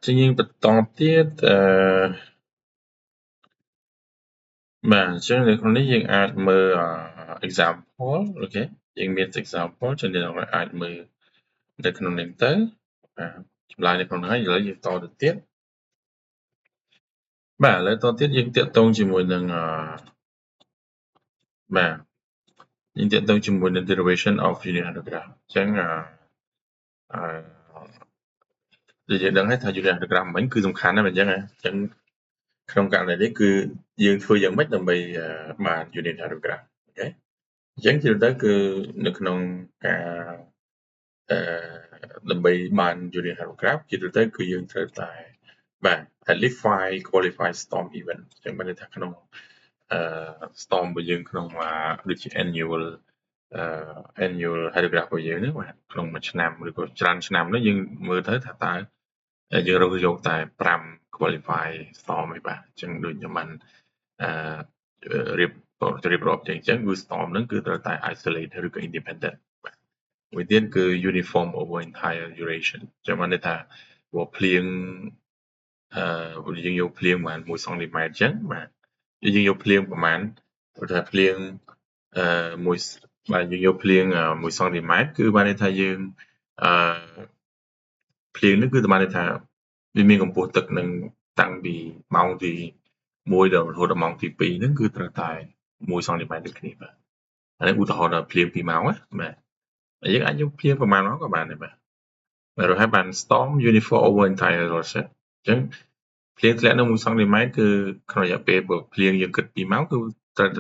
ជាងយើងបន្តទៀតបាទអញ្ចឹងនៅក្នុងនេះយើងអាចមើលexample អូខេយើងមាន example ចឹងយើងអាចមើលនៅក្នុងនេះទៅបាទចម្លើយនៅក្នុងហ្នឹងហើយឥឡូវយើងតទៅទៀតបាទឥឡូវតទៀតយើងតាក់ទងជាមួយនឹងបាទយើងតាក់ទងជាមួយនឹង derivation of unit diagram អញ្ចឹងដូចយើងដឹងហើយថា unit diagram មិញគឺសំខាន់ណាស់អញ្ចឹងអញ្ចឹងក្នុងករណីនេះគឺយើងធ្វើយ៉ាងម៉េចដើម្បីបាន unit diagram អូខេអញ្ចឹងជាទៅគឺនៅក្នុងការដើម្បីបាន unit diagram ជាទៅគឺយើងត្រូវតែបាទ at least 5 qualified storm event អញ្ចឹងបានន័យថាក្នុងstorm របស់យើងក្នុងដូចជា annual hydrograph របស់យើងហ្នឹងបាទក្នុងមួយឆ្នាំឬក៏ច្រើនឆ្នាំនោះយើងមើលទៅថាតើយើងរកយកតែ5 qualify storm ឯបាទអញ្ចឹងដូចខ្ញុំបានរៀបរាប់ចឹងគឺ storm ហ្នឹងគឺត្រូវតែ isolate ឬក៏ independent បាទមួយទៀតគឺ uniform over entire duration អញ្ចឹងបានន័យថាព្រោះភ្លៀងយើងយកភ្លៀងប្រហែល1សង់ទីម៉ែត្រអញ្ចឹងបាទយើងយកភ្លៀងប្រហែលព្រោះថាភ្លៀងមួយបាទយើងយកភ្លៀង1សង់ទីម៉ែត្រគឺបានន័យថាយើងភ្លៀងនេះគឺបានន័យថាវាមានកម្ពស់ទឹកនឹងតាំងពីម៉ោងទី1ដល់រហូតដល់ម៉ោងទី2ហ្នឹងគឺត្រូវតែ1សង់ទីម៉ែត្រដូចគ្នាបាទអានេះឧទាហរណ៍ដល់ភ្លៀង2ម៉ោងណាបាទយើងអាចយកភ្លៀងប្រហែលម៉ោងក៏បានដែរបាទរហ័សបាន storm uniform over entire ocean អញ្ចឹងភ្លៀងធ្លាក់នៅ1សង់ទីម៉ែត្រគឺក្នុងរយៈពេលបើភ្លៀងយើងគិត2ម៉ោងគឺត្រូវ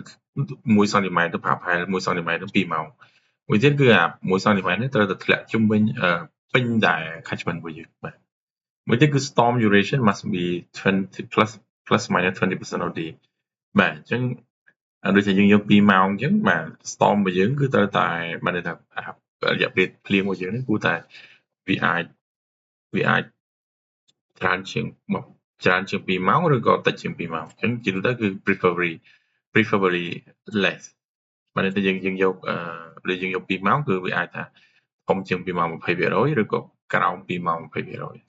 1សង់ទីម៉ែត្រទៅប្រហែល1សង់ទីម៉ែត្រទៅ2ម៉ោងមួយទៀតគឺ1សង់ទីម៉ែត្រនេះត្រូវតែធ្លាក់ជុំវិញពេញតែ catchment របស់យើងបាទមួយទៀតគឺ storm duration must be 20 plus minus 20% of the បាទអញ្ចឹងដូចជាយើងយក2ម៉ោងអញ្ចឹងបាទ storm របស់យើងគឺត្រូវតែបានន័យថារយៈពេលភ្លៀងរបស់យើងនេះគួរតែវាអាចច្រើនជាង2ម៉ោងឬក៏តិចជាង2ម៉ោងអញ្ចឹងជាទូទៅគឺ preferably less បានន័យថាយើងយកដូចយើងយក2ម៉ោងគឺវាអាចថាធំជាង2ម៉ោង 20% ឬក៏ក្រោម2ម៉ោង 20%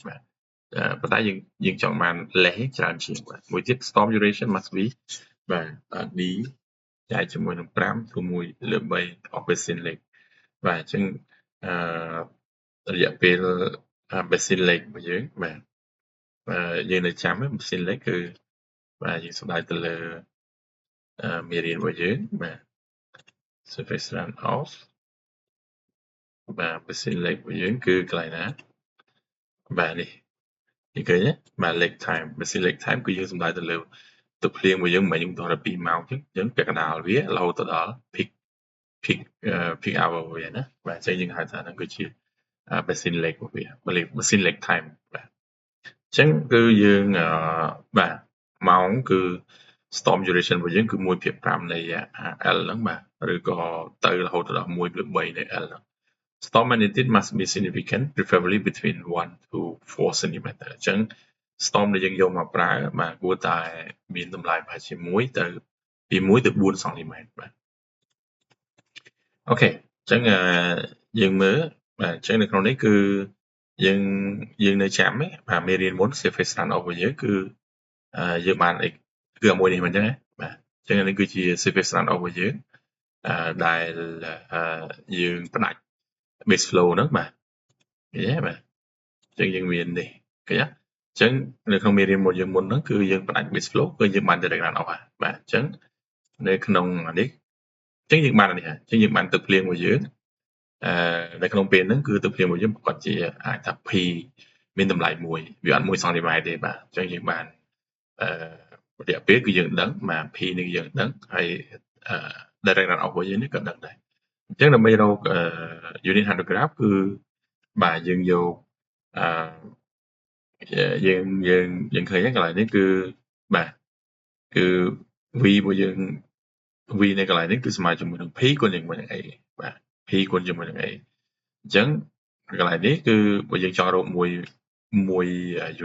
បាទប៉ុន្តែយើងចង់បាន less ច្រើនជាងបាទមួយទៀត storm duration must be បាទ d ចែកជាមួយនឹង5គឺ1/3 of basin lake បាទអញ្ចឹងរយៈពេលbasin lake របស់យើងបាទយើងនៅចាំ basin lake គឺបាទយើងសំដៅទៅលើមេរៀនរបស់យើងបាទ surface runoff បាទ basin lake របស់យើងគឺកន្លែងណាបាទនេះឃើញទេបាទ lake time basin lake time គឺយើងសំដៅទៅលើទឹកភ្លៀងរបស់យើងមិនមែនយើងដល់2ម៉ោងអញ្ចឹងពាក់កណ្ដាលវារហូតទៅដល់ peak hour របស់វាណាបាទអញ្ចឹងយើងហៅថាហ្នឹងគឺជា basin lake របស់វា basin lake time បាទអញ្ចឹងគឺយើងបាទម៉ោងគឺ storm duration របស់យើងគឺ 1/5 នៃ L ហ្នឹងបាទឬក៏ទៅរហូតដល់ 1/3 នៃ L ហ្នឹង storm magnitude must be significant preferably between 1 to 4 cm អញ្ចឹង storm ដែលយើងយកមកប្រើបាទគួរតែមានតម្លៃប្រហែលជា1ទៅពី1ទៅ4សង់ទីម៉ែត្របាទអូខេអញ្ចឹងយើងមើលបាទអញ្ចឹងនៅក្នុងនេះគឺយើងនៅចាំបាទមេរៀនមុន surface runoff របស់យើងគឺយើងបានគឺអាមួយនេះមិនអញ្ចឹងបាទអញ្ចឹងនេះគឺជា surface runoff របស់យើងដែលយើងផ្ដាច់ base flow ហ្នឹងបាទឃើញទេបាទអញ្ចឹងយើងមាននេះឃើញទេអញ្ចឹងនៅក្នុងមេរៀនមួយយើងមុនហ្នឹងគឺយើងផ្ដាច់ base flow គឺយើងបាន direct runoff បាទអញ្ចឹងនៅក្នុងនេះអញ្ចឹងយើងបាននេះអញ្ចឹងយើងបានទឹកភ្លៀងរបស់យើងនៅក្នុងពេលហ្នឹងគឺទឹកភ្លៀងរបស់យើងប្រកាសជាអាចថា P មានតម្លៃ1វាអត់1សង់ទីម៉ែត្រទេបាទអញ្ចឹងយើងបានរយៈពេលគឺយើងដឹងបាទ P នេះយើងដឹងហើយ direct runoff របស់យើងនេះក៏ដឹងដែរអញ្ចឹងដើម្បីរកunit hydrograph គឺបាទយើងយកយើងឃើញកន្លែងនេះគឺបាទគឺ v របស់យើង v នៅកន្លែងនេះគឺស្មើជាមួយនឹង p គុណជាមួយនឹង a បាទ p គុណជាមួយនឹង a អញ្ចឹងកន្លែងនេះគឺបើយើងចង់រកមួយ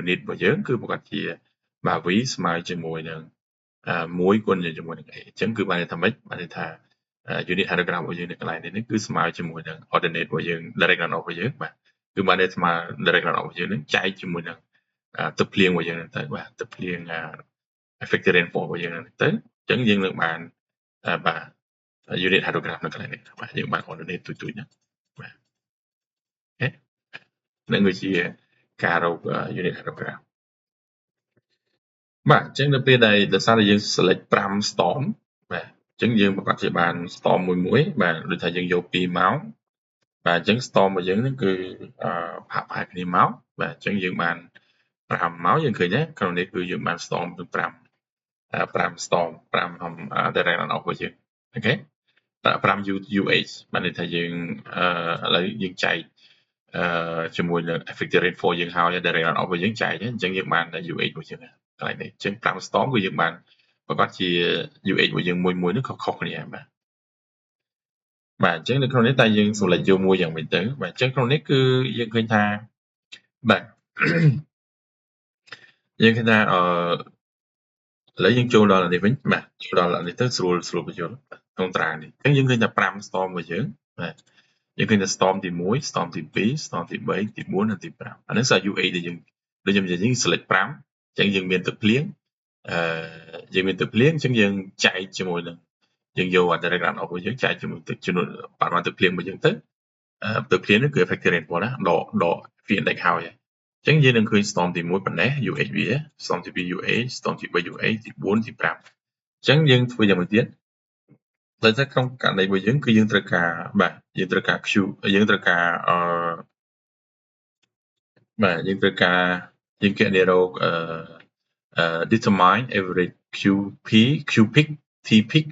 unit របស់យើងគឺប្រកាសជាបាទ v ស្មើជាមួយនឹង1គុណជាមួយនឹង a អញ្ចឹងគឺបានន័យថាម៉េចបានន័យថា unit hydrogram របស់យើងនៅកន្លែងនេះគឺស្មើជាមួយនឹង ordinate របស់យើង direct runoff របស់យើងបាទគឺបានន័យស្មើ direct runoff របស់យើងនឹងចែកជាមួយនឹង ទឹកភ្លៀងរបស់យើងហ្នឹងទៅបាទទឹកភ្លៀងeffective rainfall របស់យើងហ្នឹងទៅអញ្ចឹងយើងនឹងបានបាទ unit hydrograph នៅកន្លែងនេះបាទយើងបាន coordinate ទូចៗណាបាទអូខេនឹងគឺជាការរក unit hydrograph បាទអញ្ចឹងនៅពេលដែលដោយសារតែយើង select 5 storm បាទអញ្ចឹងយើងប្រកាសជាបាន storm មួយបាទដូចថាយើងយក2ម៉ោងបាទអញ្ចឹង storm របស់យើងហ្នឹងគឺហាក់ប្រហែលគ្នាមកបាទអញ្ចឹងយើងបាន5ម៉ោងយើងឃើញទេក្នុងនេះគឺយើងបាន storm ถึง5 storm 5 direct run off របស់យើងអូខេ5 UH បានន័យថាយើងឥឡូវយើងចែកជាមួយនឹង effective rainfall យើងហើយ direct run off របស់យើងចែកអញ្ចឹងយើងបាន UH របស់យើងកន្លែងនេះអញ្ចឹង5 storm គឺយើងបានប្រកាសជា UH របស់យើងមួយនេះខុសគ្នាបាទបាទអញ្ចឹងនៅក្នុងនេះតែយើងសម្លេចយកមួយយ៉ាងម៉េចទៅបាទអញ្ចឹងក្នុងនេះគឺយើងឃើញថាបាទយើងឃើញថាឥឡូវយើងចូលដល់នេះវិញបាទចូលដល់នេះទៅស្រួលបញ្យល់ក្នុងតារាងនេះអញ្ចឹងយើងឃើញថា5 storm របស់យើងបាទយើងឃើញថា storm ទី1 storm ទី2 storm ទី3ទី4និងទី5អានេះគឺ UH ដែលយើងដូចខ្ញុំនិយាយយើង select 5អញ្ចឹងយើងមានទឹកភ្លៀងយើងមានទឹកភ្លៀងអញ្ចឹងយើងចែកជាមួយនឹងយើងយក direct run off របស់យើងចែកជាមួយទឹកចំនួនបរិមាណទឹកភ្លៀងរបស់យើងទៅទឹកភ្លៀងនេះគឺ effective rainfall ណាដក V index ហើយអញ្ចឹងយើងនឹងឃើញ storm ទី1ប៉ុណ្ណេះ UH វា storm ទី2 UH storm ទី3 UH ទី4ទី5អញ្ចឹងយើងធ្វើយ៉ាងម៉េចទៀតដោយសារក្នុងករណីរបស់យើងគឺយើងត្រូវការបាទយើងត្រូវការ Q យើងត្រូវការបាទយើងត្រូវការយើងគណនារកdetermine average QP Q peak T peak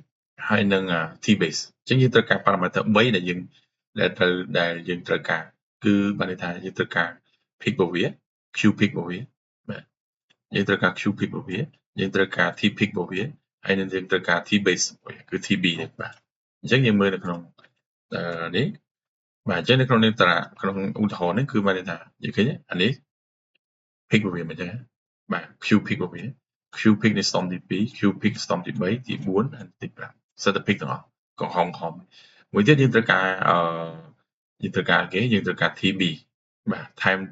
ហើយនិង T base អញ្ចឹងយើងត្រូវការ parameter 3ដែលយើងត្រូវការគឺបានន័យថាយើងត្រូវការ peak របស់វា Q peak របស់វាបាទយើងត្រូវការ Q peak របស់វាយើងត្រូវការ T peak របស់វាហើយនឹងយើងត្រូវការ T base គឺ TB នេះបាទអញ្ចឹងយើងមើលនៅក្នុងនេះបាទអញ្ចឹងនៅក្នុងនេះក្នុងឧទាហរណ៍នេះគឺបានន័យថាយើងឃើញអានេះ peak របស់វាមិនអញ្ចឹងបាទ Q peak របស់វា Q peak នៃ storm ទី2 Q peak storm ទី3ទី4និងទី5សិតតែ peak ទាំងអស់កំហុងមួយទៀតយើងត្រូវការយើងត្រូវការ TB បាទ time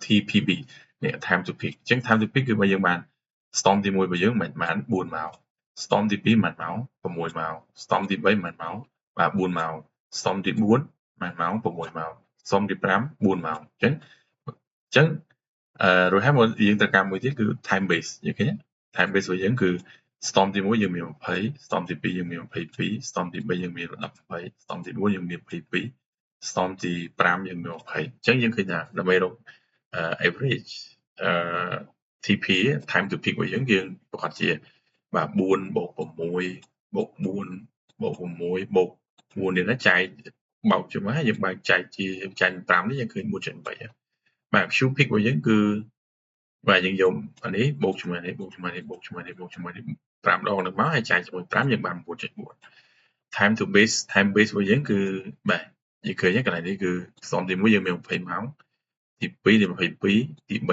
TPB នេះ time to peak អញ្ចឹង time to peak គឺបើយើងបាន storm ទី1របស់យើងមិនបាន4ម៉ោង storm ទី2មិនម៉ោង6ម៉ោង storm ទី3មិនម៉ោងបាទ4ម៉ោង storm ទី4មិនម៉ោង6ម៉ោង storm ទី5 4ម៉ោងអញ្ចឹងរួចហើយមកយើងត្រូវការមួយទៀតគឺ time base យល់ឃើញទេ time base របស់យើងគឺ storm ទី1យើងមាន20 storm ទី2យើងមាន22 storm ទី3យើងមាន18 storm ទី4យើងមាន22 storm ទី5យើងមាន20អញ្ចឹងយើងឃើញថាដើម្បីរកaverage TP time to peak របស់យើងប្រកាសជាបាទ4បូក6បូក4បូក6បូក4នេះណាចែកបោកជុំហើយយើងបែកចែកជាចាញ់5នេះយើងឃើញ 1/3 បាទ Q peak របស់យើងគឺបាទយើងយកអានេះបូកជាមួយនេះបូកជាមួយនេះបូកជាមួយនេះបូកជាមួយនេះ5ដងនឹងមកហើយចែកជាមួយ5យើងបាន 9.4 time to base time base របស់យើងគឺបាទយើងឃើញកន្លែងនេះគឺខ្សែទី1យើងមាន20ម៉ោងទី2ទី22ទី3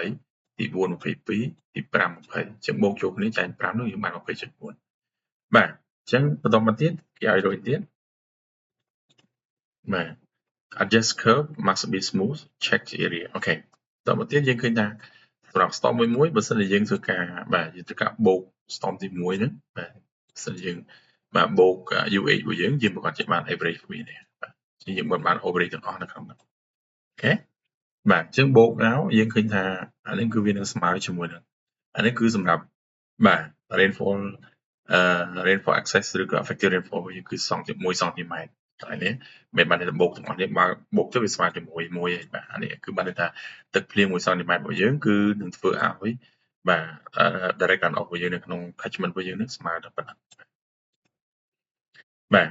18ទី4 22ទី5 20អញ្ចឹងបូកចូលគ្នាចែក5នោះយើងបាន 20.4 បាទអញ្ចឹងបន្តមកទៀតគេឲ្យរកទៀតបាទ adjust curve must be smooth check the area អូខេបន្តមកទៀតយើងឃើញថាសម្រាប់ storm មួយបើសិនជាយើងធ្វើការបាទយើងធ្វើការបូក storm ទី1ហ្នឹងបាទបើសិនយើងបាទបូក UH របស់យើងប្រកាសជាបាន average វានេះបាទយើងបាន average ទាំងអស់នៅក្នុងនោះអូខេបាទអញ្ចឹងបូកមកយើងឃើញថាអានេះគឺវានឹងស្មើជាមួយនឹងអានេះគឺសម្រាប់បាទ rainfall rainfall access ឬក៏ effective rainfall វាគឺ1 សង់ទីម៉ែត្រកន្លែងនេះមិនបានបូកទាំងអស់នេះបើបូកទៅវាស្មើជាមួយ1ឯងបាទអានេះគឺបានន័យថាទឹកភ្លៀង1សង់ទីម៉ែត្ររបស់យើងគឺនឹងធ្វើឲ្យបាទ direct run off របស់យើងនៅក្នុង catchment របស់យើងនឹងស្មើតែប៉ុណ្ណឹងបាទ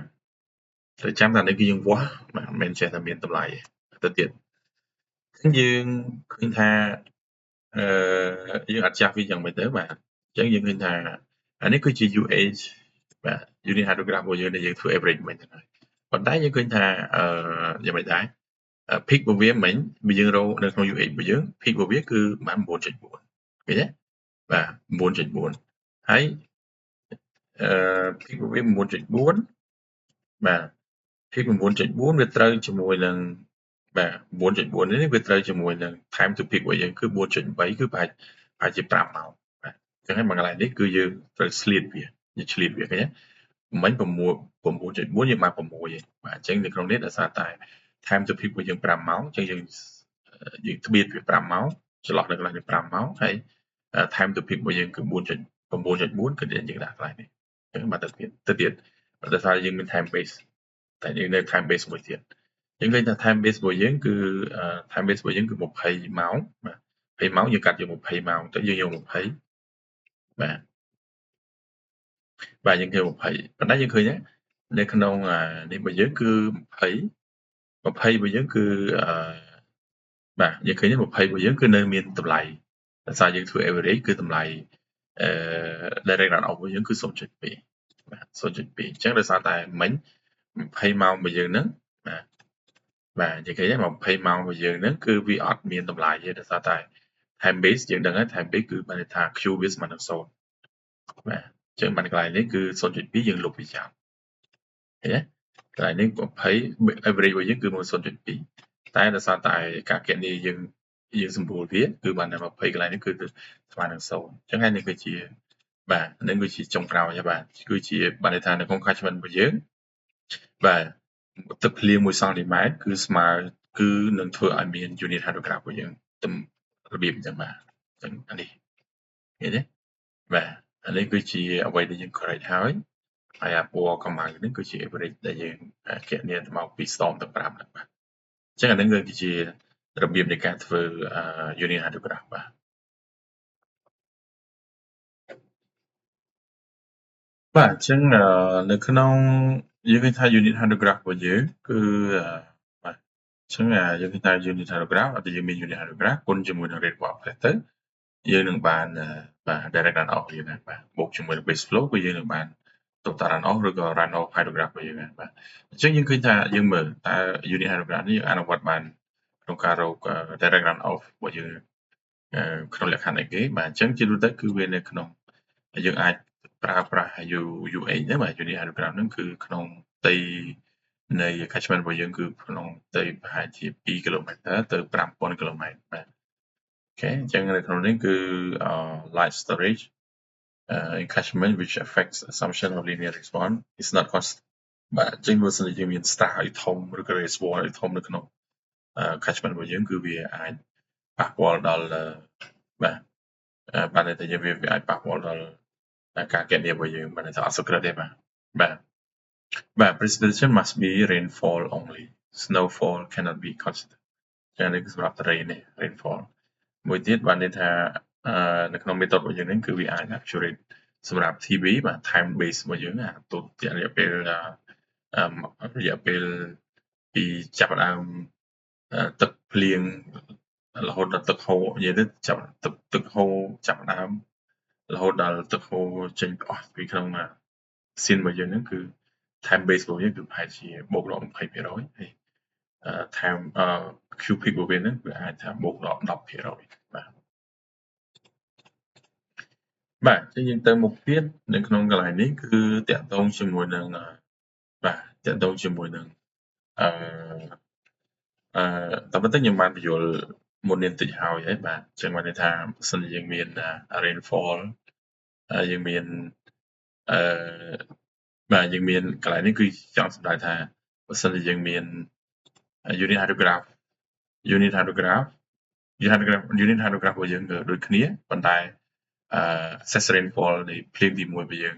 តែចាំថានេះគឺយើងវាស់បាទមិនមែនចេះតែមានតម្លៃទេទៅទៀតអញ្ចឹងយើងឃើញថាយើងអត់ចាស់វាយ៉ាងម៉េចទៅបាទអញ្ចឹងយើងឃើញថាអានេះគឺជា UH បាទ unit hydrograph របស់យើងដែលយើងធ្វើ average មិញហ្នឹងហើយប៉ុន្តែយើងឃើញថាយ៉ាងម៉េចដែរ peak របស់វាមិញបើយើងរកនៅក្នុង UH របស់យើង peak របស់វាគឺបាន 9.4 ឃើញទេបាទ 9.4 ហើយpeak របស់វា 9.4 បាទ peak 9.4 វាត្រូវជាមួយនឹង បាទ 9.4 នេះវាត្រូវជាមួយនឹង time to peak របស់យើងគឺ 4.8 គឺប្រហែលជា 5 ម៉ោងបាទអញ្ចឹងហើយមកកន្លែងនេះគឺយើងត្រូវឆ្លៀតវាយើងឆ្លៀតវាឃើញទេមិញ 9.4 យើងបាន 6 ឯងបាទអញ្ចឹងនៅក្នុងនេះដោយសារតែ time to peak របស់យើង 5 ម៉ោងអញ្ចឹងយើងត្បៀតវា 5 ម៉ោងចន្លោះនៅកន្លែងនេះ 5 ម៉ោងហើយ time to peak របស់យើងគឺ 4.4 គឺយើងដាក់កន្លែងនេះអញ្ចឹងបាទទៅទៀតដោយសារយើងមាន time base តែយើងនៅ time base មួយទៀតយើងឃើញថា time base របស់យើងគឺ time base របស់យើងគឺ20ម៉ោងបាទ20ម៉ោងយើងកាត់យក20ម៉ោងទៅយើងយក20បាទយើងយក20ប៉ុន្តែយើងឃើញនៅក្នុងនេះរបស់យើងគឺ20របស់យើងគឺបាទយើងឃើញ20របស់យើងគឺនៅមានតម្លៃដោយសារយើងធ្វើ average គឺតម្លៃdirect run off របស់យើងគឺ 0.2 បាទ 0.2 អញ្ចឹងដោយសារតែមិញ20ម៉ោងរបស់យើងហ្នឹងបាទនិយាយឃើញទេ20ម៉ោងរបស់យើងហ្នឹងគឺវាអត់មានតម្លៃទេដោយសារតែ time base យើងដឹងហើយ time base គឺបានន័យថា Q វាស្មើនឹង0បាទអញ្ចឹងបានកន្លែងនេះគឺ 0.2 យើងលុបវាចោលឃើញទេកន្លែងនេះ20 average របស់យើងគឺ0.2 តែដោយសារតែការគណនាយើងសម្រួលវាគឺបានតែ20កន្លែងនេះគឺស្មើនឹង0អញ្ចឹងហើយនេះគឺជាបាទនឹងគឺជាចុងក្រោយហើយបាទគឺជាបានន័យថានៅក្នុង catchment របស់យើងបាទទឹកភ្លៀង1សង់ទីម៉ែត្រគឺស្មើគឺនឹងធ្វើឲ្យមាន unit hydrograph របស់យើងរបៀបអញ្ចឹងបាទអញ្ចឹងអានេះឃើញទេបាទអានេះគឺជាអ្វីដែលយើង correct ហើយអាពណ៌ខ្មៅនេះគឺជា average ដែលយើងគណនាមកពី storm ទាំង5ហ្នឹងបាទអញ្ចឹងអានឹងគឺជារបៀបនៃការធ្វើ unit hydrograph បាទបាទអញ្ចឹងនៅក្នុងយើងឃើញថា unit hydrograph របស់យើងគឺបាទអញ្ចឹងយើងឃើញថា unit hydrograph អត់យើងមាន unit hydrograph គុណជាមួយនឹង rate of offset ទៅយើងនឹងបានបាទ direct run off យើងបាទបូកជាមួយនឹង base flow គឺយើងនឹងបាន total run off ឬក៏ run off hydrograph របស់យើងបាទអញ្ចឹងយើងឃើញថាយើងមើលតើ unit hydrograph នេះយើងអនុវត្តបានក្នុងការរក direct run off របស់យើងក្នុងលក្ខខណ្ឌអីគេបាទអញ្ចឹងជាទូទៅគឺវានៅក្នុងយើងអាចប្រើប្រាស់ UH ហ្នឹងបាទ unit hydrograph ហ្នឹងគឺក្នុងផ្ទៃនៃ catchment របស់យើងគឺក្នុងផ្ទៃប្រហែលជា2គីឡូម៉ែត្រទៅ5000គីឡូម៉ែត្របាទអូខេអញ្ចឹងនៅក្នុងនេះគឺ light storage in catchment which affects assumption of linear response is not constant បាទអញ្ចឹងបើសិនជាយើងមាន star ឲ្យធំឬក៏ reservoir ឲ្យធំនៅក្នុង catchment របស់យើងគឺវាអាចប៉ះពាល់ដល់បាទបានន័យថាយើងវាអាចប៉ះពាល់ដល់ការគណនារបស់យើងបានន័យថាអត់សុក្រឹតទេបាទ precipitation must be rainfall only snowfall cannot be constant ចានេះគឺសម្រាប់ rain នេះ rainfall មួយទៀតបានន័យថានៅក្នុង method របស់យើងនេះគឺវាអាច accurate សម្រាប់ TB បាទ time base របស់យើងទូរយៈពេលពីចាប់ផ្ដើមទឹកភ្លៀងរហូតដល់ទឹកហូរនិយាយទៅចាប់ទឹកហូរចាប់ផ្ដើមរហូតដល់ទឹកហូរចេញអស់ពីក្នុងស៊ីនរបស់យើងហ្នឹងគឺ time base របស់យើងគឺប្រហែលជាបូកដល់20%ហើយtime Q peak របស់វាហ្នឹងគឺអាចថាបូកដល់10%បាទអញ្ចឹងយើងទៅមុខទៀតនៅក្នុងកន្លែងនេះគឺតាក់ទងជាមួយនឹងបាទតាក់ទងជាមួយនឹងតែប៉ុន្តែខ្ញុំបានបញ្យល់មុននេះបន្តិចហើយបាទអញ្ចឹងបានន័យថាបើសិនជាយើងមាន rainfall យើងមានបាទយើងមានកន្លែងនេះគឺចង់សម្ដៅថាបើសិនជាយើងមាន unit hydrograph របស់យើងក៏ដូចគ្នាប៉ុន្តែaccess rainfall នៃភ្លៀងទី1របស់យើង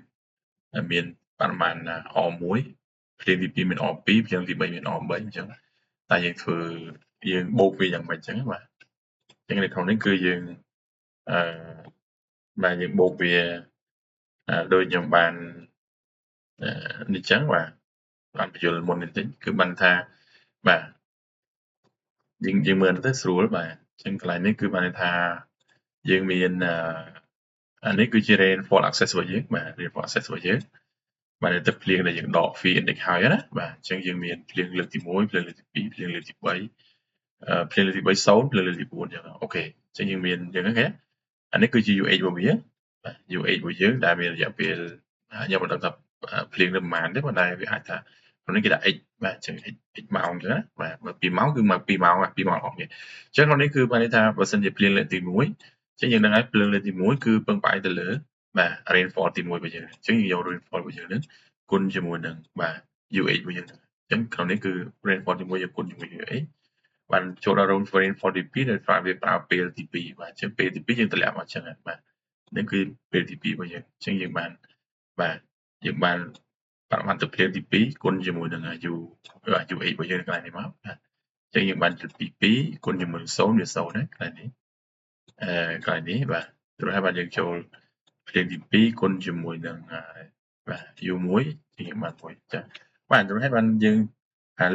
មានប្រមាណ R1 ភ្លៀងទី2មាន R2 ភ្លៀងទី3មាន R3 អញ្ចឹងតែយើងបូកវាយ៉ាងម៉េចអញ្ចឹងបាទអញ្ចឹងនៅក្នុងនេះគឺយើងបាទយើងបូកវាដោយខ្ញុំបាននេះអញ្ចឹងបាទបានបញ្យល់មុនបន្តិចគឺបានថាបាទយើងមើលទៅស្រួលបាទអញ្ចឹងកន្លែងនេះគឺបានន័យថាយើងមានអានេះគឺជា rainfall access របស់យើងបាទ rainfall access របស់យើងបាទទឹកភ្លៀងដែលយើងដក fee index ហើយណាបាទអញ្ចឹងយើងមានភ្លៀងលើកទី1ភ្លៀងលើកទី2ភ្លៀងលើកទី3ភ្លៀងលើកទី3 0ភ្លៀងលើកទី4អញ្ចឹងអូខេអញ្ចឹងយើងមានអញ្ចឹងហ្នឹងអានេះគឺជា UH របស់វាបាទ UH របស់យើងដែលមានរយៈពេលខ្ញុំមិនដឹងថាភ្លៀងនៅប្រហែលទេប៉ុន្តែវាអាចថា នេះគេដាក់ x បាទចឹង x ម៉ោងចឹងណាបាទបើ2ម៉ោងគឺមក2ម៉ោង2ម៉ោងអស់គ្នាចឹងក្នុងនេះគឺបានន័យថាបើសិនជាភ្លៀងលើកទី1ចឹងយើងដឹងហើយភ្លៀងលើកទី1គឺពឹងផ្អែកទៅលើបាទ rainfall ទី1របស់យើងចឹងយើងយក rainfall របស់យើងនឹងគុណជាមួយនឹងបាទ UH របស់យើងចឹងក្នុងនេះគឺ rainfall ទី1យើងគុណជាមួយ UH បានចូលដល់ rainfall ទី2ដែលវាប្រើពេលទី2បាទចឹងពេលទី2យើងតម្លាក់មកចឹងបាទនេះគឺពេលទី2របស់យើងចឹងយើងបានបាទយើងបានប្រមាណទឹកភ្លៀងទី2គុណជាមួយនឹង UH របស់យើងកន្លែងនេះមកបាទចឹងយើងបានពី2គុណជាមួយនឹង0វា0ណាកន្លែងនេះកន្លែងនេះបាទទោះហើយបានយើងចូលភ្លៀងទី2គុណជាមួយនឹងបាទ U1 ចឹងយើងបាន1ចា៎បាទទោះហើយបានយើង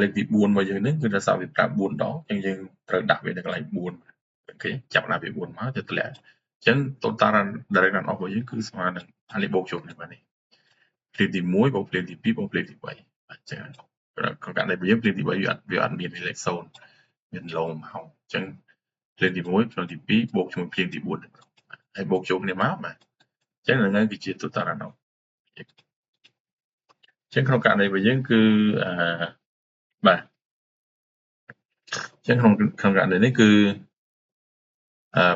លើកទី4របស់យើងនេះគឺថាសោវាប្រាប់4ដងចឹងយើងត្រូវដាក់វានៅកន្លែង4អូខេចាប់ដាក់វា4មកទៅតម្លាក់ចឹង total direct run off របស់យើងគឺស្មើនឹងអានេះបូកជុំនេះបាទនេះភ្លៀងទី1បូកភ្លៀងទី2បូកភ្លៀងទី3បាទចឹងក្នុងករណីរបស់យើងភ្លៀងទី3វាអត់មានលេខ0មានឡងមកអញ្ចឹងភ្លៀងទី1ភ្លៀងទី2បូកជាមួយភ្លៀងទី4ហើយបូកជុំគ្នាមកបាទអញ្ចឹងហ្នឹងគឺជា total run off អញ្ចឹងក្នុងករណីរបស់យើងគឺបាទអញ្ចឹងក្នុងករណីនេះគឺ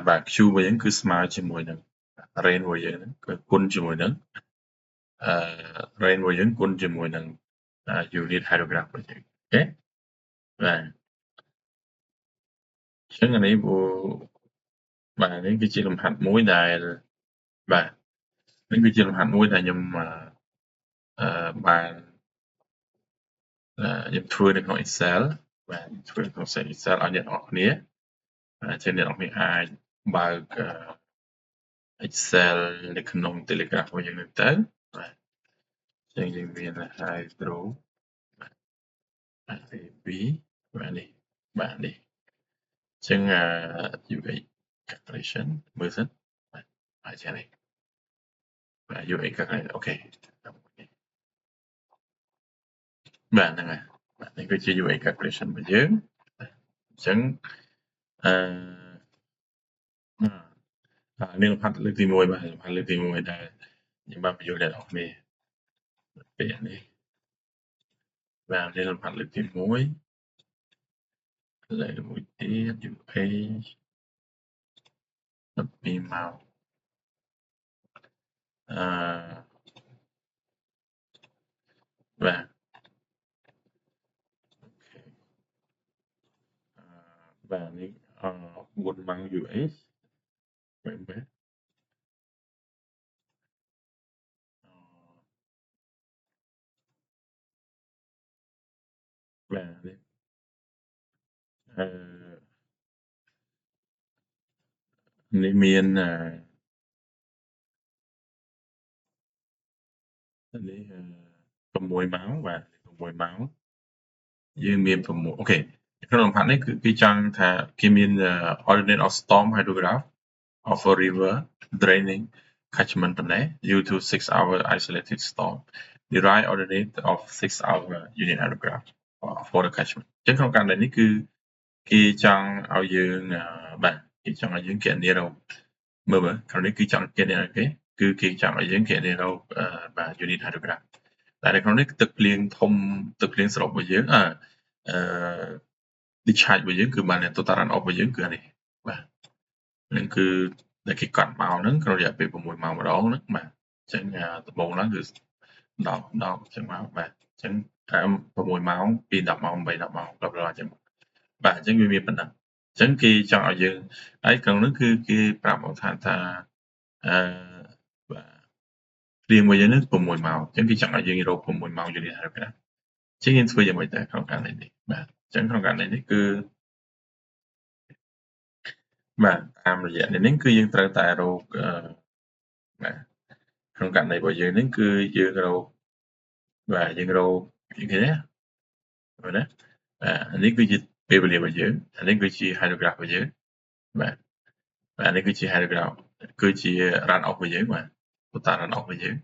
បាទ Q របស់យើងគឺស្មើជាមួយនឹង rain របស់យើងហ្នឹងគឺគុណជាមួយនឹងrain របស់យើងគុណជាមួយនឹង unit hydrograph របស់យើងអូខេបាទអញ្ចឹងអានេះបាទនេះគឺជាលំហាត់មួយដែលបាទនេះគឺជាលំហាត់មួយដែលខ្ញុំបានខ្ញុំធ្វើនៅក្នុង Excel បាទធ្វើក្នុង Excel ឲ្យអ្នកនរគ្នាចឹងអ្នកនរគ្នាអាចបើកExcel នៅក្នុង Telegram របស់យើងនឹងទៅបាទចឹងយើងមាន hydro បាទ AB បាទនេះបាទនេះចឹងUH calculation មើលសិនបាទចឹងនេះបាទ UH calculation អូខេបាទហ្នឹងហើយបាទនេះគឺជា UH calculation របស់យើងអញ្ចឹងនេះលំហាត់លើកទី1បាទលំហាត់លើកទី1ដែលខ្ញុំបានបញ្យល់ដល់អ្នកនរគ្នាពេលនេះបាទនេះលំហាត់លើកទី1លើកមួយទៀត UH 12ម៉ោងបាទបាទនេះ4ម៉ោង UH បាទបាទបាទនេះនេះមាននេះ6ម៉ោងបាទ6ម៉ោងយើងមាន6អូខេក្នុងលំហាត់នេះគឺគេចង់ថាគេមាន ordinate of storm hydrograph of a river draining catchment ប៉ុណ្ណេះ due to 6-hour isolated storm derive ordinate of 6-hour unit hydrograph for the catchment អញ្ចឹងក្នុងករណីនេះគឺគេចង់ឲ្យយើងបាទគេចង់ឲ្យយើងគណនារកមើលក្នុងនេះគឺចង់គណនាគេគឺគេចង់ឲ្យយើងគណនារកបាទ unit hydrograph តែនៅក្នុងនេះទឹកភ្លៀងធំទឹកភ្លៀងសរុបរបស់យើងdischarge របស់យើងគឺបាន total run off របស់យើងគឺអានេះបាទនឹងគឺដែលគេកត់មកហ្នឹងក្នុងរយៈពេល6ម៉ោងម្ដងហ្នឹងបាទអញ្ចឹងដំបូងឡើងគឺ10អញ្ចឹងមកបាទអញ្ចឹងតាម6ម៉ោងពី10ម៉ោង8 10ម៉ោងដល់អញ្ចឹងបាទអញ្ចឹងវាមានប៉ុណ្ណឹងអញ្ចឹងគេចង់ឲ្យយើងហើយក្នុងនោះគឺគេប្រាប់មកថាបាទព្រៀងមួយយើងនេះ6ម៉ោងអញ្ចឹងគេចង់ឲ្យយើងរក6ម៉ោងយូនីហើយណាអញ្ចឹងយើងធ្វើយ៉ាងម៉េចដែរក្នុងករណីនេះបាទអញ្ចឹងក្នុងករណីនេះគឺបាទតាមរយៈនេះគឺយើងត្រូវតែរកបាទក្នុងករណីរបស់យើងនេះគឺយើងរកបាទយើងរកគេណាមើលណាបាទនេះគឺជាពេលវេលារបស់យើងអានេះគឺជា hydrograph របស់យើងបាទបាទនេះគឺជា hydrograph គឺជា run off របស់យើងបាទ total run off របស់យើង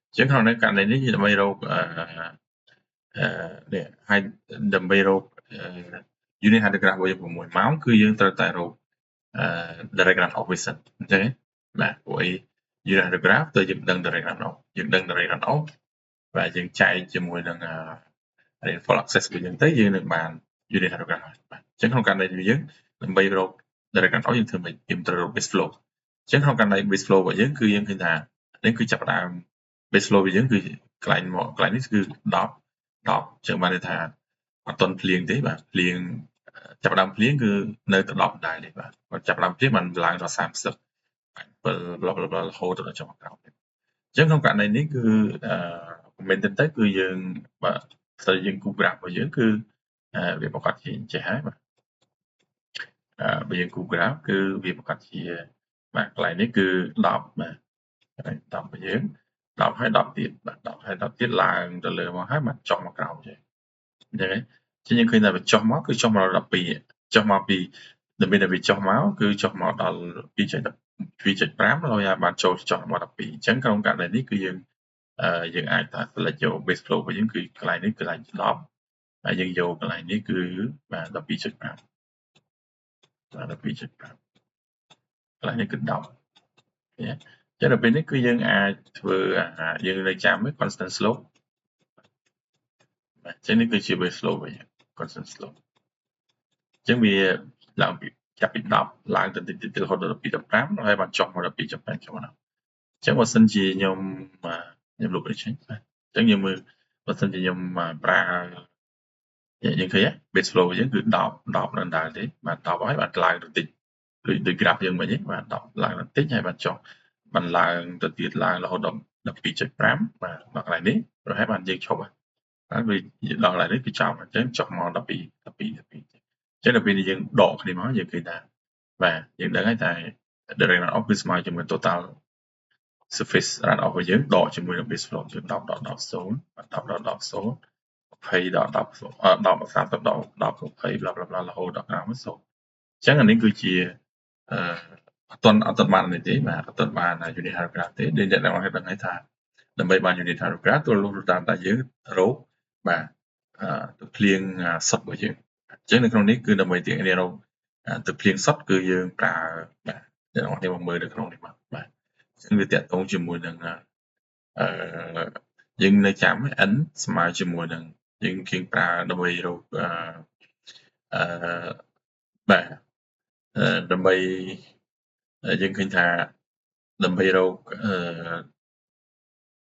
អញ្ចឹងក្នុងករណីនេះដើម្បីរកនេះហើយដើម្បីរកunit hydrograph របស់យើង6ម៉ោងគឺយើងត្រូវតែរកdirect run off វាសិនអញ្ចឹងបាទព្រោះអី unit hydrograph ទៅយើងដឹង direct run off យើងដឹង direct run off បាទយើងចែកជាមួយនឹង rainfall access របស់យើងទៅយើងនឹងបាន unit hydrograph ហើយបាទអញ្ចឹងក្នុងករណីនេះយើងដើម្បីរក direct runoff យើងធ្វើម៉េចយើងត្រូវរក base flow អញ្ចឹងក្នុងករណី base flow របស់យើងគឺយើងឃើញថានេះគឺចាប់ផ្ដើម base flow របស់យើងគឺកន្លែងនេះគឺ10អញ្ចឹងបានន័យថាអត់ទាន់ភ្លៀងទេបាទភ្លៀងចាប់ផ្ដើមភ្លៀងគឺនៅទៅ10ដែរទេបាទគាត់ចាប់ផ្ដើមភ្លៀងបានឡើងដល់30 7 រហូតដល់ចុងក្រោយអញ្ចឹងក្នុងករណីនេះគឺមែនទែនទៅគឺយើងបាទស្ទើរយើងគូ graph របស់យើងគឺវាប្រកាសជាចេះហើយបាទបើយើងគូ graph គឺវាប្រកាសជាបាទកន្លែងនេះគឺ10បាទកន្លែង10របស់យើង10ហើយ10ទៀតបាទ10ហើយ10ទៀតឡើងទៅលើមកហើយបាទចុះមកក្រោមចេះអញ្ចឹងយើងឃើញថាវាចុះមកគឺចុះមកដល់12ចុះមកពីដើម្បីតែវាចុះមកគឺចុះមកដល់ 2.5 ហើយបានចូលចុះមក12អញ្ចឹងក្នុងករណីនេះគឺយើងអាចថា select យក base flow របស់យើងគឺកន្លែងនេះគឺកន្លែង10ហើយយើងយកកន្លែងនេះគឺបាទ 12.5 បាទ 12.5 កន្លែងនេះគឺ10ចឹងដល់ពេលនេះគឺយើងអាចធ្វើយើងនៅចាំ constant slope បាទចឹងនេះគឺជា base flow វិញ constant slope ចឹងវាឡើងពីចាប់ពី10ឡើងទៅតិចរហូតដល់12.5ហើយបានចុះមកដល់ 2.5 ចុះមកដល់ចឹងបើសិនជាខ្ញុំលុបនេះចេញបាទចឹងយើងមើលបើសិនជាខ្ញុំប្រើយើងឃើញ base flow យើងគឺ10នៅដើរទេបាទ10ហើយបានឡើងទៅតិចដូច graph យើងមិញហ្នឹងបាទ10ឡើងទៅតិចហើយបានចុះបានឡើងទៅទៀតឡើងរហូតដល់ 12.5 បាទដល់កន្លែងនេះប្រហែលបានយើងឈប់ហើយវាដល់កន្លែងនេះគឺចប់អញ្ចឹងចុះមក12ចឹងដល់ពេលយើងដកគ្នាមកយើងឃើញថាបាទយើងដឹងហើយតែ direct runoff គឺស្មើជាមួយ total surface runoff របស់យើងដកជាមួយនឹង base flow យើង 10.10 0 បាទ 10.10 0 20ដល់10 30ដល់10 20 bla bla bla រហូតដល់5 0អញ្ចឹងអានេះគឺជាអត់ទាន់បាននេះទេបាទអត់ទាន់បាន unit hydrograph ទេដូចអ្នកទាំងអស់គ្នាដឹងហើយថាដើម្បីបាន unit hydrograph ទោះលុះតាមតែយើងរកបាទទឹកភ្លៀងសុទ្ធរបស់យើងអញ្ចឹងនៅក្នុងនេះគឺដើម្បីទាញរកទឹកភ្លៀងសុទ្ធគឺយើងប្រើបាទអ្នកទាំងអស់គ្នាមកមើលនៅក្នុងនេះបាទអញ្ចឹងវាតាក់ទងជាមួយនឹងយើងនៅចាំ n ស្មើជាមួយនឹងយើងគៀងប្រើដើម្បីរកបាទដើម្បីយើងឃើញថាដើម្បីរក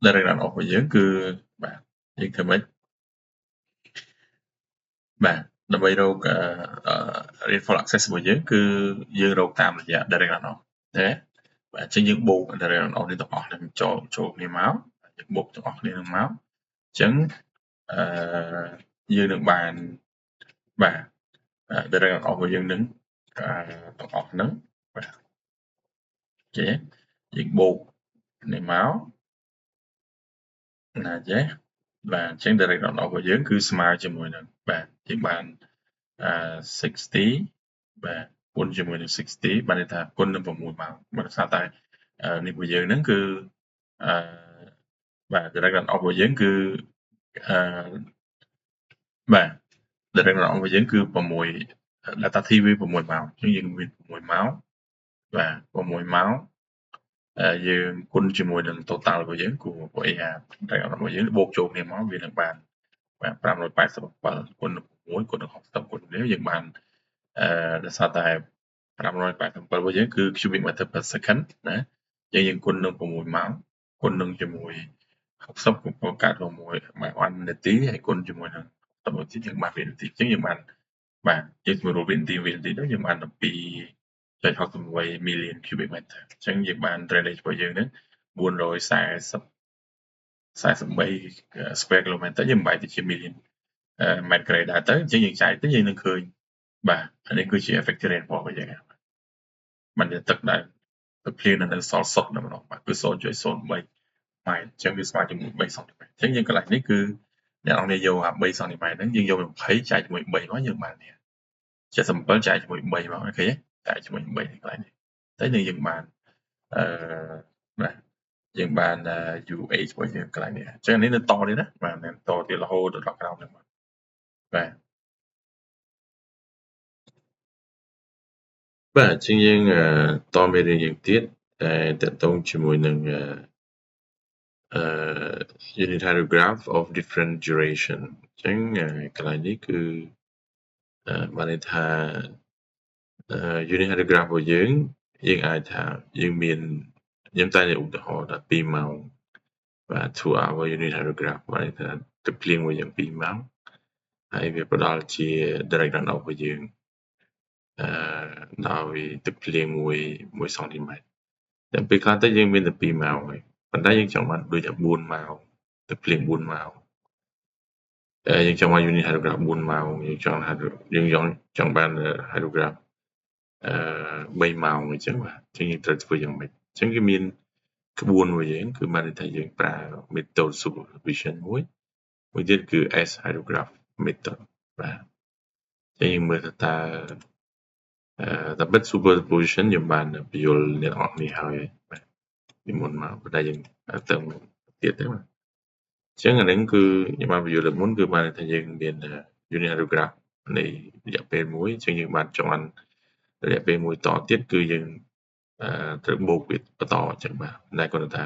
direct runoff របស់យើងគឺបាទយើងធ្វើម៉េចបាទដើម្បីរកrainfall access របស់យើងគឺយើងរកតាមរយៈ direct runoff ណាបាទអញ្ចឹងយើងបូក direct runoff នេះទាំងអស់នឹងចូលគ្នាមកយើងបូកទាំងអស់គ្នានឹងមកអញ្ចឹងយើងនឹងបានបាទ direct runoff របស់យើងនឹងទាំងអស់ហ្នឹងបាទអូខេយើងបូកនេះមកណាចេះបាទអញ្ចឹង direct runoff របស់យើងគឺស្មើជាមួយនឹងបាទយើងបាន60បាទគុណជាមួយនឹង60បានន័យថាគុណនឹង6ម៉ោងបើដោយសារតែនេះរបស់យើងហ្នឹងគឺបាទ direct runoff របស់យើងគឺបាទ direct runoff របស់យើងគឺ6 data T វា6ម៉ោងអញ្ចឹងយើងមាន6ម៉ោងបាទ6ម៉ោងយើងគុណជាមួយនឹង total របស់យើងគូ AR direct runoff របស់យើងបូកចូលគ្នាមកវានឹងបានបាទ587គុណនឹង6គុណនឹង60គុណនេះយើងបានដោយសារតែ587របស់យើងគឺ cubic meter per second ណាយើងគុណនឹង6ម៉ោងគុណនឹងជាមួយ60គុណកើត1នាទីហើយគុណជាមួយនឹង10នាទីយើងបានវិនាទីអញ្ចឹងយើងបានបាទយើងមើលវិនាទីទៅយើងបាន12.68 million cubic meter អញ្ចឹងយើងបាន drainage របស់យើងហ្នឹង443 square kilometer យើងបែរទៅជា million ម៉ែត្រក្រេដែរទៅអញ្ចឹងយើងចែកទៅយើងនឹងឃើញបាទអានេះគឺជា effective rainfall របស់យើងมันจะទឹកដែលទឹកភ្លៀងនៅសល់សុទ្ធនៅម្ដងបាទគឺ 0.03 ម៉ែត្រអញ្ចឹងវាស្មើជាមួយ3សង់ទីម៉ែត្រអញ្ចឹងយើងកន្លែងនេះគឺអ្នកនរគ្នាយក3សង់ទីម៉ែត្រហ្នឹងយើងយក20ចែកជាមួយ3មកយើងបាននេះ77ចែកជាមួយ3មកអូខេចែកជាមួយ3កន្លែងនេះតែយើងបានបាទយើងបាន UH របស់យើងកន្លែងនេះអញ្ចឹងនេះនៅតទៀតណាបាទតទៀតរហូតដល់ក្រោមហ្នឹងបាទបាទអញ្ចឹងយើងតមេរៀនយើងទៀតតែតកតងជាមួយនឹងunit hydrograph of different duration ចឹងកន្លែងនេះគឺបានន័យថា unit hydrograph របស់យើងអាចថាយើងមានខ្ញុំតែឧទាហរណ៍ថា2ម៉ោងបាទ 2 hour unit hydrograph បានន័យថាទឹកភ្លៀងមួយយ៉ាង2ម៉ោងហើយវាផ្ដល់ជា direct runoff របស់យើងដោយទឹកភ្លៀង1សង់ទីម៉ែត្រតែពេលខ្លះទៅយើងមានតែ2ម៉ោងហើយប៉ុន្តែយើងចង់បានដូចថា4ម៉ោងទឹកភ្លៀង4ម៉ោងយើងចង់បាន unit hydrograph 4ម៉ោងយើងចង់បាន hydrograph 3ម៉ោងអញ្ចឹងបាទអញ្ចឹងយើងត្រូវធ្វើយ៉ាងម៉េចអញ្ចឹងគឺមានក្បួនមួយយើងគឺបានន័យថាយើងប្រើ method supervision មួយទៀតគឺ S hydrograph method បាទអញ្ចឹងយើងមើលថាតើបិទ superposition ខ្ញុំបានបញ្យល់អ្នកនរគ្នាហើយបាទពីមុនមកប៉ុន្តែយើងទៅទៀតទេបាទអញ្ចឹងអានឹងគឺខ្ញុំបានបញ្យល់លើមុនគឺបានថាយើងមាន unit hydrograph នៃរយៈពេលមួយអញ្ចឹងយើងបានចង់រយៈពេលមួយតទៀតគឺយើងត្រូវបូកវាបន្តអញ្ចឹងបាទតែគាត់ថា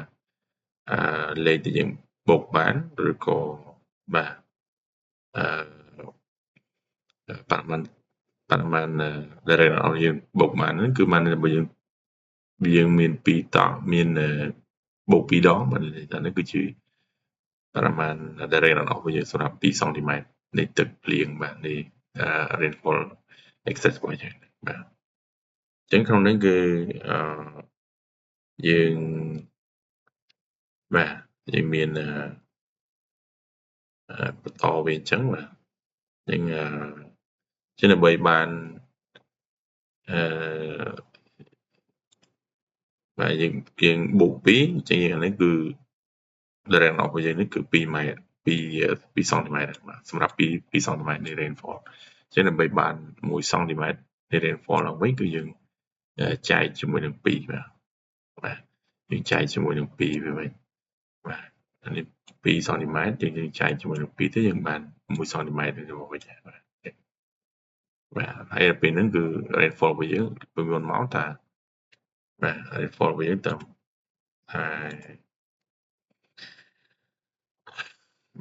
លេខដែលយើងបូកបានឬក៏បាទបរិមាណដែលយើងបូកបានហ្នឹងគឺបានបើយើងមាន2តមានបូក2ដងបាទនេះគឺជាបរិមាណ direct runoff របស់យើងសម្រាប់2សង់ទីម៉ែត្រនៃទឹកភ្លៀងបាទនៃ rainfall excess របស់យើងបាទអញ្ចឹងក្នុងនេះគឺយើងបាទយើងមានបន្តវាអញ្ចឹងបាទអញ្ចឹងដើម្បីបានបាទយើងបូក2អញ្ចឹងអានេះគឺ direct runoff របស់យើងនេះគឺ2ម៉ែត្រ2សង់ទីម៉ែត្របាទសម្រាប់2សង់ទីម៉ែត្រនៃ rainfall អញ្ចឹងដើម្បីបាន1សង់ទីម៉ែត្រនៃ rainfall ឡើងវិញគឺយើងចែកជាមួយនឹង2បាទយើងចែកជាមួយនឹង2វាវិញបាទអានេះ2សង់ទីម៉ែត្រយើងចែកជាមួយនឹង2ទៅយើងបាន1សង់ទីម៉ែត្រទៅវិញបាទហើយពេលហ្នឹងគឺ rainfall របស់យើងពីមុនមកតាបាទ rainfall របស់យើងតាម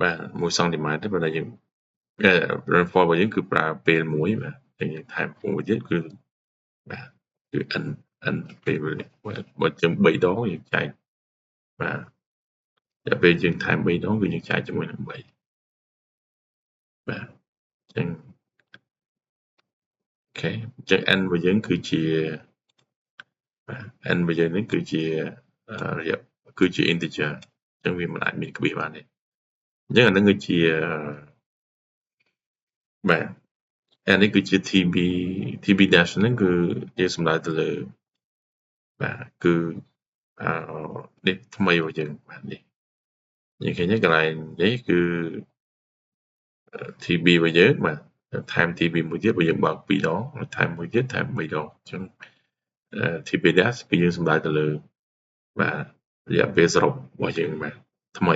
បាទ1សង់ទីម៉ែត្រទេប៉ុន្តែយើងrainfall របស់យើងគឺប្រើពេលមួយបាទយើងថែមមួយទៀតគឺបាទគឺ n ពេលបើចឹង3ដងយើងចែកបាទតែពេលយើងថែម3ដងគឺយើងចែកជាមួយនឹង3បាទចឹងអូខេចឹង n របស់យើងគឺជាបាទ n របស់យើងនេះគឺជារយៈគឺជា integer ចឹងវាមិនអាចមានក្បៀសបានទេអញ្ចឹងអានឹងគឺជាបាទអានេះគឺជា TB dash ហ្នឹងគឺយើងសំដៅទៅលើបាទគឺនេះថ្មីរបស់យើងបាទនេះយើងឃើញកន្លែងនេះគឺ TB របស់យើងបាទថែម TB មួយទៀតបើយើងបើក2ដងថែមមួយទៀតថែម3ដងអញ្ចឹង TB dash គឺយើងសំដៅទៅលើបាទរយៈពេលសរុបរបស់យើងបាទថ្មី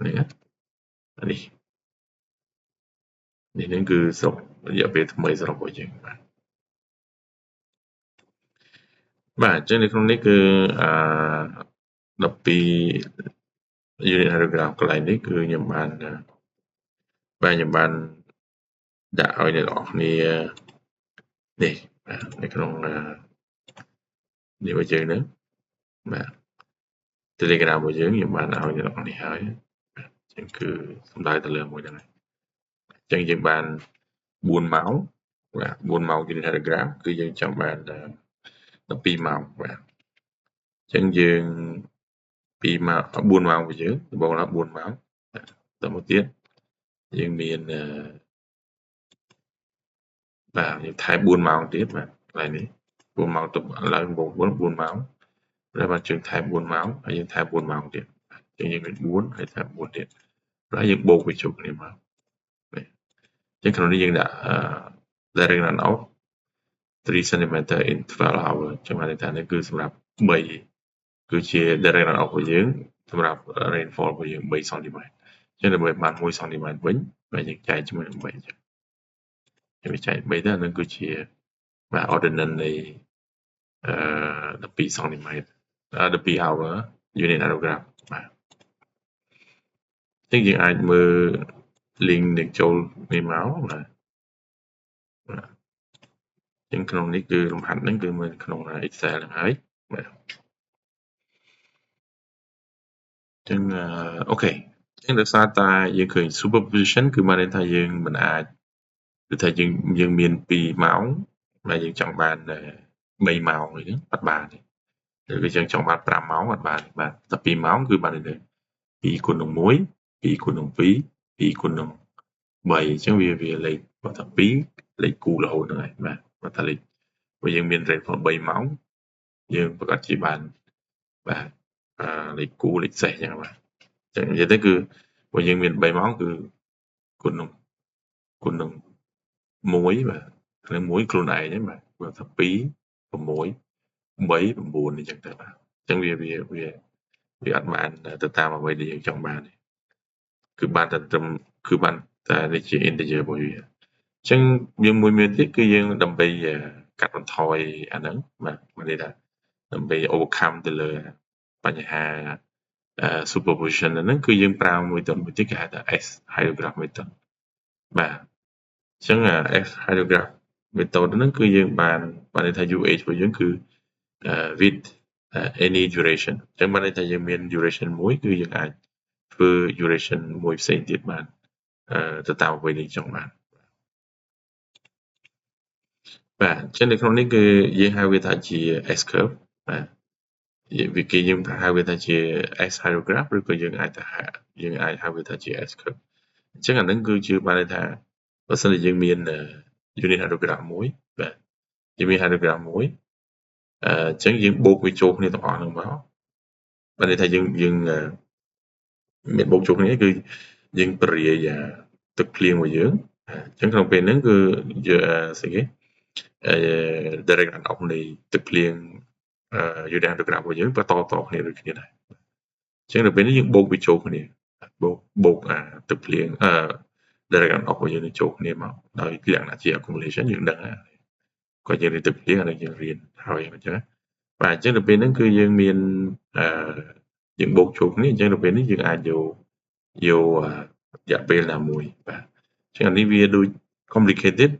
នេះនឹងគឺសរុបរយៈពេលថ្មីសរុបរបស់យើងបាទអញ្ចឹងនៅក្នុងនេះគឺ12 unit hydrograph កន្លែងនេះគឺខ្ញុំបានដាក់ឲ្យអ្នកនរគ្នានេះបាទនៅក្នុងនេះរបស់យើងហ្នឹងបាទ Telegram របស់យើងខ្ញុំបានឲ្យអ្នកនរគ្នាហើយអញ្ចឹងគឺសំដៅទៅលើមួយហ្នឹងអញ្ចឹងយើងបាន4ម៉ោងបាទ4ម៉ោង unit hydrograph គឺយើងចង់បាន12ម៉ោងបាទអញ្ចឹងយើង4ម៉ោងរបស់យើងដំបូងឡើង4ម៉ោងតទៅទៀតយើងមានបាទយើងថែម4ម៉ោងទៀតបាទកន្លែងនេះ4ម៉ោងទៅឡើង4ម៉ោងហើយបានយើងថែម4ម៉ោងហើយយើងថែម4ម៉ោងទៀតអញ្ចឹងយើងមាន4ហើយថែម4ទៀតហើយយើងបូកវាជួបគ្នាមកអញ្ចឹងក្នុងនេះយើងដាក់direct runoff 3 cm in 12 hour អញ្ចឹងបានន័យថានេះគឺសម្រាប់3គឺជា direct runoff របស់យើងសម្រាប់ rainfall របស់យើង3សង់ទីម៉ែត្រអញ្ចឹងដើម្បីបាន1សង់ទីម៉ែត្រវិញហើយយើងចែកជាមួយនឹង3អញ្ចឹងយើងចែក3ទៅនឹងគឺជាបាទ ordinance នៃ12សង់ទីម៉ែត្រ12 hour unit hydrograph បាទអញ្ចឹងយើងអាចមើល link នឹងចូលនេះមកបាទចឹងក្នុងនេះគឺលំហាត់ហ្នឹងគឺមើលក្នុង Excel ហ្នឹងហើយបាទចឹងអូខេចឹងដោយសារតែយើងឃើញ superposition គឺបានន័យថាយើងមិនអាចគឺថាយើងមាន2ម៉ោងហើយយើងចង់បាន3ម៉ោងអីហ្នឹងអត់បានទេឬយើងចង់បាន5ម៉ោងអត់បានបាទតែ2ម៉ោងគឺបានទេ2គុណនឹង1 2គុណនឹង2 2គុណនឹង3អញ្ចឹងវាលេខបើថា2លេខគូរហូតហ្នឹងហើយបាទបើថាលេខបើយើងមាន rainfall 3ម៉ោងយើងប្រកាសជាបានបាទលេខគូរលេខសេសអញ្ចឹងបាទអញ្ចឹងនិយាយទៅគឺបើយើងមាន3ម៉ោងគឺគុណនឹង1បាទក្នុង1ខ្លួនឯងហ្នឹងបាទបើថា2 6 8 9អញ្ចឹងទៅបាទអញ្ចឹងវាអត់បានទៅតាមអ្វីដែលយើងចង់បានទេគឺបានតែត្រឹមគឺបានតែនេះជា integer របស់វាអញ្ចឹងយើងមួយទៀតគឺយើងដើម្បីកាត់បន្ថយអាហ្នឹងបាទមានន័យថាដើម្បី overcome ទៅលើបញ្ហាsuperposition ហ្នឹងគឺយើងប្រើមួយទៀតគេហៅថា S hieroglyph method បាទអញ្ចឹងS hieroglyph method ហ្នឹងគឺយើងបានន័យថា UH របស់យើងគឺ with any duration អញ្ចឹងបានន័យថាយើងមាន duration មួយគឺយើងអាចធ្វើ duration មួយផ្សេងទៀតបានទៅតាមអ្វីដែលចង់បានបាទអញ្ចឹងនៅក្នុងនេះគឺយើងហៅវាថាជា S curve បាទគេយើងហៅវាថាជា S hieroglyph ឬក៏យើងអាចហៅវាថាជា S curve អញ្ចឹងអាហ្នឹងគឺជាបានន័យថាបើសិនជាយើងមាន unit hieroglyph មួយបាទយើងមាន hieroglyph មួយអញ្ចឹងយើងបូកវាចូលគ្នាទាំងអស់ហ្នឹងមកបានន័យថាយើងមានបូកចូលគ្នាគឺយើងពរាយទឹកភ្លៀងរបស់យើងអញ្ចឹងក្នុងពេលហ្នឹងគឺស្អីគេdirect runoff នៃទឹកភ្លៀងunit hydrograph របស់យើងបន្តតគ្នាដូចគ្នាដែរអញ្ចឹងដល់ពេលនេះយើងបូកវាចូលគ្នាបូកទឹកភ្លៀងdirect runoff របស់យើងចូលគ្នាមកដោយលក្ខណៈជា accumulation យើងដឹងហើយគាត់យើងរៀនទឹកភ្លៀងអានេះយើងរៀនហើយអញ្ចឹងបាទអញ្ចឹងដល់ពេលហ្នឹងគឺយើងមានយើងបូកចូលគ្នាអញ្ចឹងដល់ពេលនេះយើងអាចយករយៈពេលណាមួយបាទអញ្ចឹងអានេះវាដូច complicated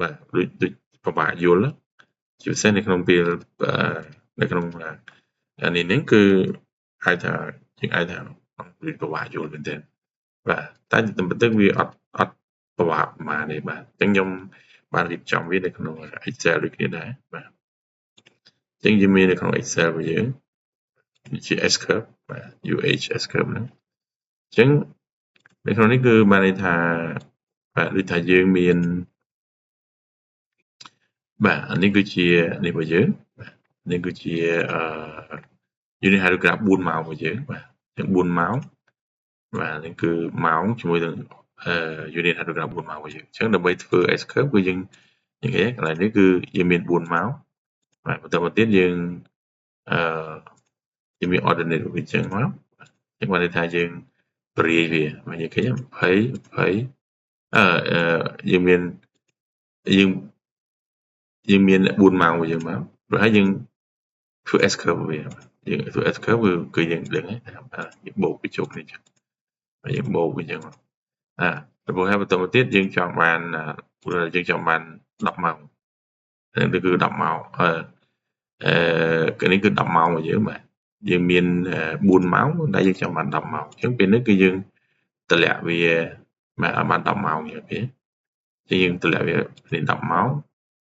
បាទដូចពិបាកយល់ជាពិសេសនៅក្នុងពេលនៅក្នុងអានេះហ្នឹងគឺហៅថាយើងអាចថាវាពិបាកយល់មែនទែនបាទតែតាមពិតទៅវាអត់ពិបាកប៉ុន្មានទេបាទអញ្ចឹងខ្ញុំបានរៀបចំវានៅក្នុង Excel ដូចគ្នាដែរបាទអញ្ចឹងយើងមាននៅក្នុង Excel របស់យើងជា S curve បាទ UH S curve ហ្នឹងអញ្ចឹងនៅក្នុងនេះគឺបានន័យថាបាទដូចថាយើងមានបាទអានេះគឺជានេះរបស់យើងបាទនេះគឺជាunit hieroglyph 4ម៉ោងរបស់យើងបាទអញ្ចឹង4ម៉ោងបាទនេះគឺម៉ោងជាមួយនឹងunit hieroglyph 4ម៉ោងរបស់យើងអញ្ចឹងដើម្បីធ្វើ S curve គឺយើងនិយាយកន្លែងនេះគឺយើងមាន4ម៉ោងបាទបន្តមកទៀតយើងយើងមាន ordinate របស់វាអញ្ចឹងមកអញ្ចឹងបានន័យថាយើងព្រាយវាមកយើងឃើញ20យើងមាន4ម៉ោងរបស់យើងមកព្រោះហើយយើងធ្វើ S curve វាយើងធ្វើ S curve គឺយើងដឹងហើយយើងបូកវាចូលគ្នាអញ្ចឹងយើងបូកវាអញ្ចឹងព្រោះហើយបន្តមកទៀតយើងចង់បានយើងចង់បាន10ម៉ោងហ្នឹងគឺ10ម៉ោងនេះគឺ10ម៉ោងរបស់យើងបាទយើងមាន4ម៉ោងតែយើងចង់បាន10ម៉ោងអញ្ចឹងពេលនេះគឺយើងតម្លាក់វាបាទឲ្យបាន10ម៉ោងយ៉ាងទេអញ្ចឹងយើងតម្លាក់វាលេង10ម៉ោង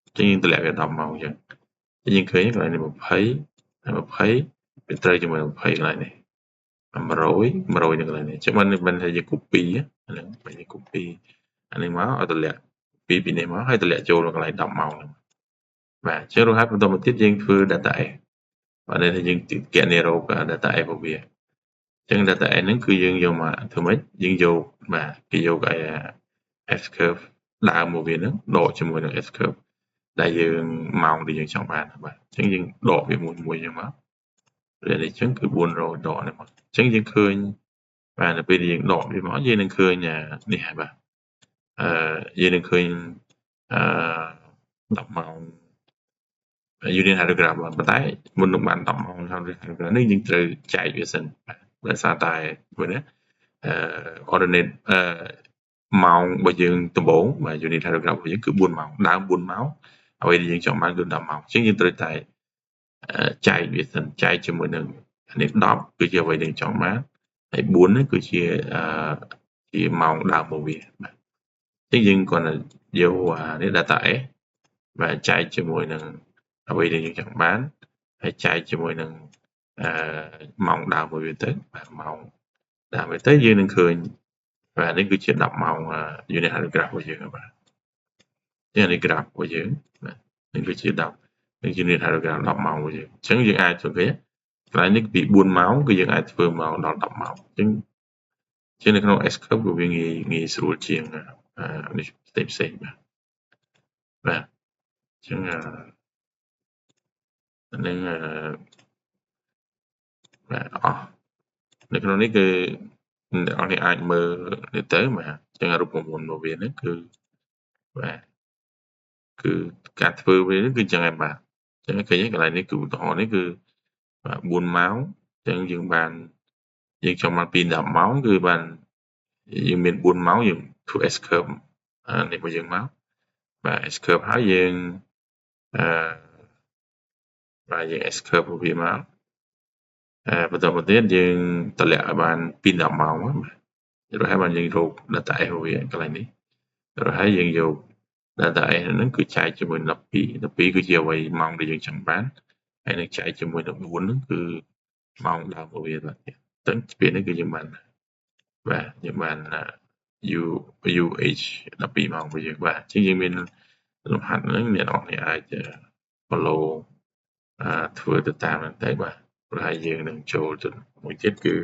អញ្ចឹងយើងតម្លាក់វា10ម៉ោងអញ្ចឹងយើងឃើញកន្លែងនេះ20វាត្រូវជាមួយ20កន្លែងនេះ100នៅកន្លែងនេះអញ្ចឹងមិនថាយើង copy ហ្នឹងបើយើង copy អានេះមកឲ្យតម្លាក់ពីនេះមកឲ្យតម្លាក់ចូលនៅកន្លែង10ម៉ោងហ្នឹងបាទអញ្ចឹងរួចហើយបន្តមកទៀតយើងធ្វើ data S បាទនេះថាយើងគណនារក data S របស់វាអញ្ចឹង data S ហ្នឹងគឺយើងយកមកធ្វើម៉េចយើងយកបាទគេយកឲ្យ S curve ដើមមកវាហ្នឹងដកជាមួយនឹង S curve ដែលយើងម៉ោងដែលយើងចង់បានបាទអញ្ចឹងយើងដកវាមួយអញ្ចឹងមកវានេះអញ្ចឹងគឺ400ដកនេះមកអញ្ចឹងយើងឃើញបាទនៅពេលដែលយើងដកវាមកយើងនឹងឃើញនេះហើយបាទយើងនឹងឃើញ10ម៉ោង unit hieroglyph ប៉ុន្តែមុននឹងបាន10ម៉ោង unit hieroglyph នេះយើងត្រូវចែកវាសិនបាទដោយសារតែមួយណា ordinate ម៉ោងរបស់យើងដំបូងបាទ unit paragraph របស់យើងគឺ4ម៉ោងដើម4ម៉ោងអ្វីដែលយើងចង់បានគឺ10ម៉ោងអញ្ចឹងយើងត្រូវតែចែកវាសិនចែកជាមួយនឹងនេះ10គឺជាអ្វីដែលចង់បានហើយ4នេះគឺជាជាម៉ោងដើមរបស់វាបាទអញ្ចឹងយើងគ្រាន់តែយកនេះ data S បាទចែកជាមួយនឹងអ្វីដែលយើងចង់បានហើយចែកជាមួយនឹងម៉ោងដើមរបស់វាទៅបាទម៉ោងដើមវាទៅយើងនឹងឃើញបាទនេះគឺជា10ម៉ោងunit graph របស់យើងបាទនេះ graph របស់យើងបាទនេះគឺជា10នេះជា unit graph 10ម៉ោងរបស់យើងអញ្ចឹងយើងអាចធ្វើគេកន្លែងនេះពី4ម៉ោងគឺយើងអាចធ្វើមកដល់10ម៉ោងអញ្ចឹងជានៅក្នុង S curve ក៏វាងាយស្រួលជាងនេះផ្សេងបាទបាទអញ្ចឹងនឹងបាទអស់នៅក្នុងនេះគឺអ្នកនរនេះអាចមើលនេះទៅបាទអញ្ចឹងរូបមន្តរបស់វានេះគឺបាទគឺការធ្វើវានេះគឺចឹងឯងបាទអញ្ចឹងឃើញកន្លែងនេះគឺឧទាហរណ៍នេះគឺ4ម៉ោងអញ្ចឹងយើងបានយើងចង់បានពី10ម៉ោងគឺបានយើងមាន4ម៉ោងយើងធ្វើ S curve នេះរបស់យើងមកបាទ S curve ហើយយើងបាទយើង S curve របស់វាមកបន្តមកទៀតយើងតម្លាក់ឲ្យបានពី10ម៉ោងបាទហើយបានយើងរក data S របស់វាកន្លែងនេះហើយយើងយក data S ហ្នឹងគឺចែកជាមួយ12គឺជាអ្វីម៉ោងដែលយើងចង់បានហើយនឹងចែកជាមួយនឹង4ហ្នឹងគឺម៉ោងដើមរបស់វាបាទអញ្ចឹងពេលនេះគឺយើងបានបាទយើងបាន UH 12ម៉ោងរបស់យើងបាទអញ្ចឹងយើងមានលំហាត់ហ្នឹងអ្នកនរអាច follow ធ្វើទៅតាមហ្នឹងទៅបាទហើយយើងនឹងចូលទៅមួយទៀតគឺ